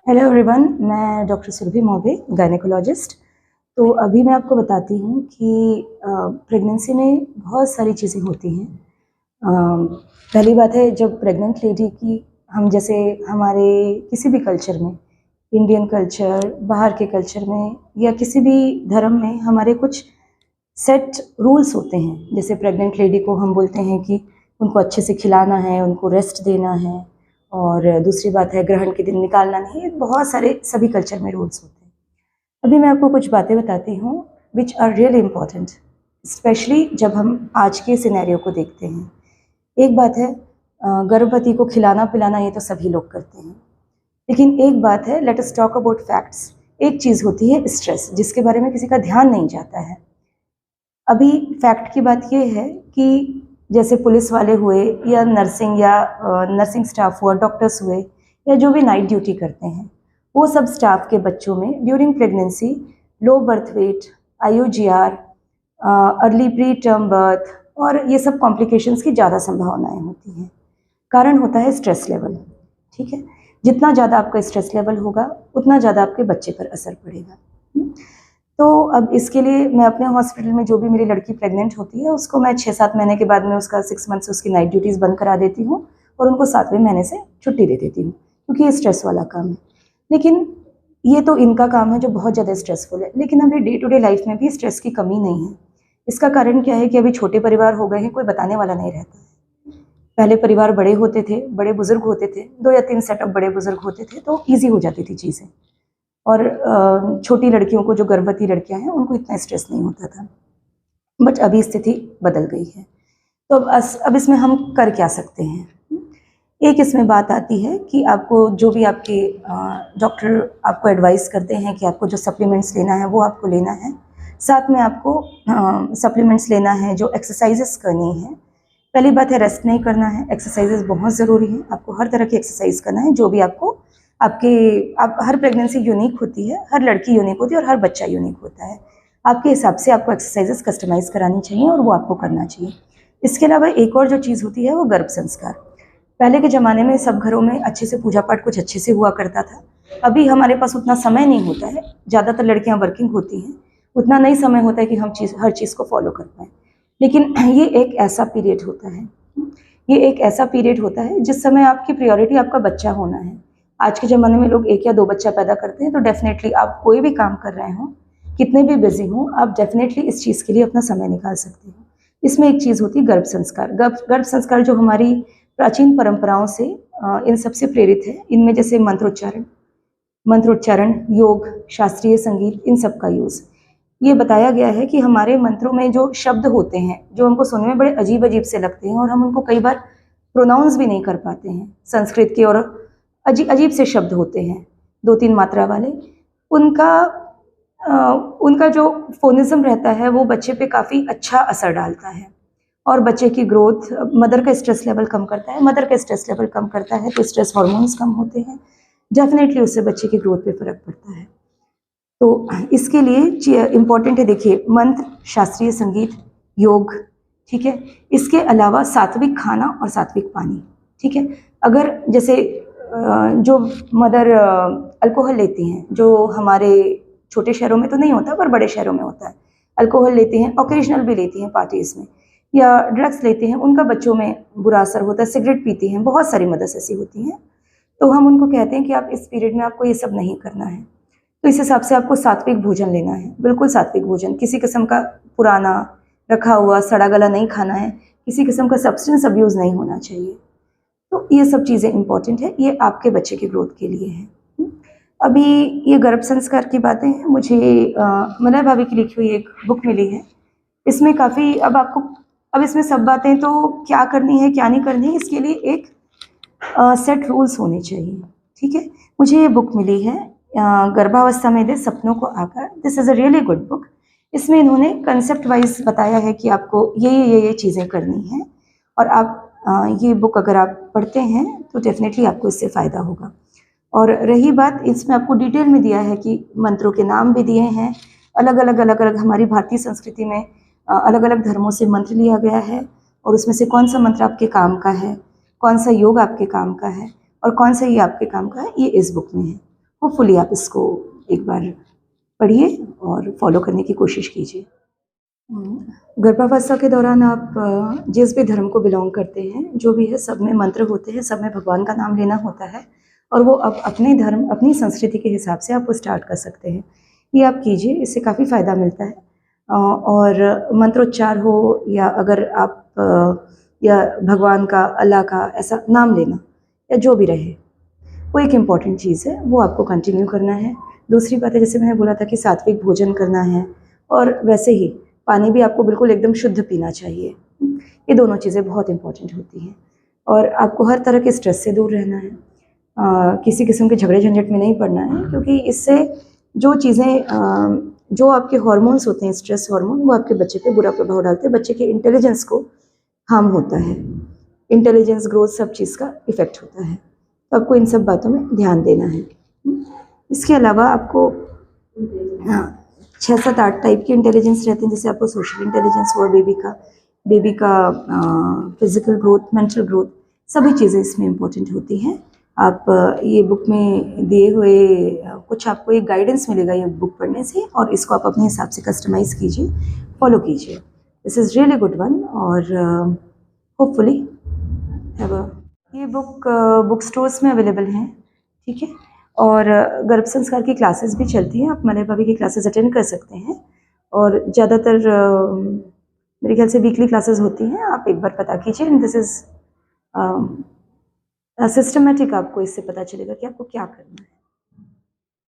Hello everyone, मैं doctor Surabhi Maurya, gynaecologist. तो अभी मैं आपको बताती हूँ कि प्रेगनेंसी में बहुत सारी चीज़ें होती हैं। पहली बात है, जब प्रेग्नेंट लेडी की हम जैसे हमारे किसी भी कल्चर में, इंडियन कल्चर, बाहर के कल्चर में या किसी भी धर्म में हमारे कुछ सेट रूल्स होते हैं। जैसे प्रेग्नेंट लेडी को हम बोलते हैं कि उनको अच्छे से खिलाना है, उनको रेस्ट देना है, और दूसरी बात है ग्रहण के दिन निकालना नहीं है। बहुत सारे सभी कल्चर में रूल्स होते हैं। अभी मैं आपको कुछ बातें बताती हूँ which are really important, specially जब हम आज के सिनेरियो को देखते हैं। एक बात है, गर्भवती को खिलाना पिलाना ये तो सभी लोग करते हैं, लेकिन एक बात है, let us talk about facts. एक चीज़ होती है स्ट्रेस, जिसके बारे में किसी का ध्यान नहीं जाता है। अभी फैक्ट की बात ये है कि जैसे पुलिस वाले हुए या नर्सिंग स्टाफ हुआ, डॉक्टर्स हुए, या जो भी नाइट ड्यूटी करते हैं, वो सब स्टाफ के बच्चों में during pregnancy low birth weight, IUGR, early pre term birth और ये सब कॉम्प्लिकेशंस की ज़्यादा संभावनाएं होती हैं। कारण होता है स्ट्रेस लेवल। ठीक है, जितना ज़्यादा आपका स्ट्रेस लेवल होगा उतना ज़्यादा आपके बच्चे पर असर पड़ेगा। तो अब इसके लिए मैं अपने हॉस्पिटल में जो भी मेरी लड़की प्रेग्नेंट होती है उसको मैं 6-7 महीने के बाद में उसका 6 मंथ से उसकी नाइट ड्यूटीज़ बंद करा देती हूँ और उनको 7वें महीने से छुट्टी दे देती हूँ, क्योंकि ये स्ट्रेस वाला काम है। लेकिन ये तो इनका काम है जो बहुत ज़्यादा स्ट्रेसफुल है, लेकिन अभी डे टू डे लाइफ में भी स्ट्रेस की कमी नहीं है। इसका कारण क्या है कि अभी छोटे परिवार हो गए हैं, कोई बताने वाला नहीं रहता है। पहले परिवार बड़े होते थे, बड़े बुजुर्ग होते थे, 2 या 3 सेटअप बड़े बुजुर्ग होते थे, तो ईजी हो जाती थी चीज़ें। और छोटी लड़कियों को, जो गर्भवती लड़कियां हैं, उनको इतना स्ट्रेस नहीं होता था। बट अभी स्थिति बदल गई है। तो अब इसमें हम कर क्या सकते हैं? एक इसमें बात आती है कि आपको जो भी आपके डॉक्टर आपको एडवाइस करते हैं कि आपको जो सप्लीमेंट्स लेना है वो आपको लेना है। साथ में आपको सप्लीमेंट्स लेना है, जो एक्सरसाइजेस करनी है। पहली बात है, रेस्ट नहीं करना है, एक्सरसाइजेस बहुत ज़रूरी है। आपको हर तरह की एक्सरसाइज करना है, जो भी आपको हर प्रेगनेंसी यूनिक होती है, हर लड़की यूनिक होती है और हर बच्चा यूनिक होता है। आपके हिसाब से आपको एक्सरसाइजेस कस्टमाइज़ करानी चाहिए और वो आपको करना चाहिए। इसके अलावा एक और जो चीज़ होती है वो गर्भ संस्कार। पहले के ज़माने में सब घरों में अच्छे से पूजा पाठ कुछ अच्छे से हुआ करता था। अभी हमारे पास उतना समय नहीं होता है, ज़्यादातर लड़कियां वर्किंग होती हैं, उतना नहीं समय होता है कि हम हर चीज़ को फॉलो कर पाएँ। लेकिन ये एक ऐसा पीरियड होता है, जिस समय आपकी प्रायोरिटी आपका बच्चा होना है। आज के ज़माने में लोग 1 या 2 बच्चा पैदा करते हैं, तो डेफिनेटली आप कोई भी काम कर रहे हों, कितने भी बिजी हों, आप डेफिनेटली इस चीज़ के लिए अपना समय निकाल सकते हो। इसमें एक चीज़ होती है गर्भ संस्कार। गर्भ संस्कार जो हमारी प्राचीन परंपराओं से इन सबसे प्रेरित है। इनमें जैसे मंत्रोच्चारण, योग, शास्त्रीय संगीत, इन सब का यूज़। ये बताया गया है कि हमारे मंत्रों में जो शब्द होते हैं, जो हमको सुनने में बड़े अजीब अजीब से लगते हैं और हम उनको कई बार प्रोनाउंस भी नहीं कर पाते हैं, संस्कृत के और अजीब से शब्द होते हैं 2-3 मात्रा वाले, उनका उनका जो फोनिज्म रहता है वो बच्चे पे काफ़ी अच्छा असर डालता है और बच्चे की ग्रोथ, मदर का स्ट्रेस लेवल कम करता है, तो स्ट्रेस हार्मोन्स कम होते हैं, डेफिनेटली उससे बच्चे की ग्रोथ पे फ़र्क पड़ता है। तो इसके लिए इम्पॉर्टेंट है, देखिए, मंत्र, शास्त्रीय संगीत, योग, ठीक है। इसके अलावा सात्विक खाना और सात्विक पानी, ठीक है। अगर जैसे जो मदर अल्कोहल लेती हैं, जो हमारे छोटे शहरों में तो नहीं होता पर बड़े शहरों में होता है, अल्कोहल लेती हैं, ऑकेजनल भी लेती हैं पार्टीज़ में, या ड्रग्स लेती हैं, उनका बच्चों में बुरा असर होता है। सिगरेट पीती हैं, बहुत सारी मदर्स ऐसी होती हैं, तो हम उनको कहते हैं कि आप इस पीरियड में आपको ये सब नहीं करना है। तो इस हिसाब से आपको सात्विक भोजन लेना है, बिल्कुल सात्विक भोजन। किसी किस्म का पुराना रखा हुआ सड़ा गला नहीं खाना है, किसी किस्म का सब्सटेंस अब्यूज़ नहीं होना चाहिए। तो ये सब चीज़ें इंपॉर्टेंट है, ये आपके बच्चे की ग्रोथ के लिए है। अभी ये गर्भ संस्कार की बातें हैं, मुझे मलय भाभी की लिखी हुई एक बुक मिली है। इसमें काफ़ी, अब इसमें सब बातें, तो क्या करनी है क्या नहीं करनी है, इसके लिए एक सेट रूल्स होने चाहिए, ठीक है। मुझे ये बुक मिली है, गर्भावस्था में दे सपनों को आकार। This is a really good book. इसमें इन्होंने कंसेप्ट वाइज बताया है कि आपको ये चीज़ें करनी हैं, और आप ये बुक अगर आप पढ़ते हैं तो डेफिनेटली आपको इससे फ़ायदा होगा। और रही बात, इसमें आपको डिटेल में दिया है कि मंत्रों के नाम भी दिए हैं, अलग अलग हमारी भारतीय संस्कृति में अलग अलग धर्मों से मंत्र लिया गया है, और उसमें से कौन सा मंत्र आपके काम का है, कौन सा योग आपके काम का है और कौन सा ये आपके काम का है, ये इस बुक में है। होपफुली आप इसको एक बार पढ़िए और फॉलो करने की कोशिश कीजिए। गर्भावस्था के दौरान आप जिस भी धर्म को बिलोंग करते हैं, जो भी है सब में मंत्र होते हैं, सब में भगवान का नाम लेना होता है और वो अब अपने धर्म, अपनी संस्कृति के हिसाब से आप वो स्टार्ट कर सकते हैं। ये आप कीजिए, इससे काफ़ी फ़ायदा मिलता है। और मंत्रोच्चार हो या अगर आप या भगवान का, अल्लाह का ऐसा नाम लेना या जो भी रहे, वो एक इम्पॉर्टेंट चीज़ है, वो आपको कंटिन्यू करना है। दूसरी बात है, जैसे मैंने बोला था कि सात्विक भोजन करना है और वैसे ही पानी भी आपको बिल्कुल एकदम शुद्ध पीना चाहिए। ये दोनों चीज़ें बहुत इम्पॉर्टेंट होती हैं और आपको हर तरह के स्ट्रेस से दूर रहना है। किसी किस्म के झगड़े झंझट में नहीं पड़ना है, क्योंकि इससे जो चीज़ें जो आपके हार्मोन्स होते हैं, स्ट्रेस हार्मोन, वो आपके बच्चे पे बुरा प्रभाव डालते हैं, बच्चे के इंटेलिजेंस को हार्म होता है, इंटेलिजेंस ग्रोथ सब चीज़ का इफ़ेक्ट होता है। तो आपको इन सब बातों में ध्यान देना है। इसके अलावा आपको 6-7-8 टाइप के इंटेलिजेंस रहते हैं, जैसे आपको सोशल इंटेलिजेंस हुआ, बेबी का फिजिकल ग्रोथ, मेंटल ग्रोथ, सभी चीज़ें इसमें इम्पोर्टेंट होती हैं। आप ये बुक में दिए हुए कुछ आपको एक गाइडेंस मिलेगा ये बुक पढ़ने से, और इसको आप अपने हिसाब से कस्टमाइज़ कीजिए, फॉलो कीजिए। This is really good one और होपफुली हैव अ ये बुक स्टोर्स में अवेलेबल हैं, ठीक है। और गर्भ संस्कार की क्लासेस भी चलती हैं, आप मलय भाभी की क्लासेस अटेंड कर सकते हैं और ज़्यादातर मेरे ख्याल से वीकली क्लासेस होती हैं। आप एक बार पता कीजिए एंड दिस इज़ सिस्टमेटिक, आपको इससे पता चलेगा कि आपको क्या करना है।